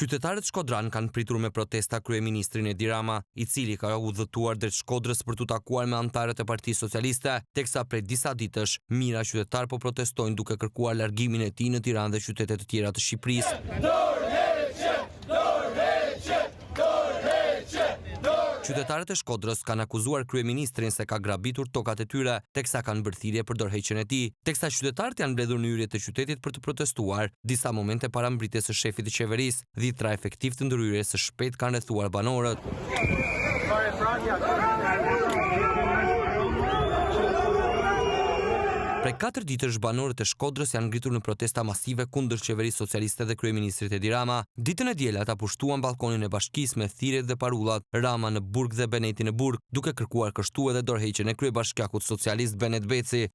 Qytetarët Shkodran kanë pritur me protesta kryeministrin Edi Rama, i cili ka udhëtuar drejt Shkodrës për t'u takuar me anëtarët e Partisë Socialiste, teksa prej disa ditësh mijëra qytetar po protestojnë duke kërkuar largimin e tij në Tiranë dhe qytete të tjera të Shqipërisë. Qytetarët e Shkodrës kanë akuzuar kryeministrin se ka grabitur tokat e tyre, teksa kanë bërë thirrje për dorëheqjen e tij. Teksa qytetarët janë mbledhur në hyrjet e qytetit për të protestuar, disa momente para mbritjes së shefit të qeverisë, dhjetra efektiv të ndërhyrjes së shpejt kanë rrethuar banorët. Prej 4 ditësh banorët e Shkodrës janë ngritur në protesta masive kundër qeverisë socialiste dhe kryeministrit Edi Rama. Ditën e diel ata pushtuan balkonin e bashkisë me thirrjet dhe parullat Rama në burg dhe Beneti në burg, duke kërkuar kështu edhe dorëheqjen e kryebashkiakut socialist Benet Beci.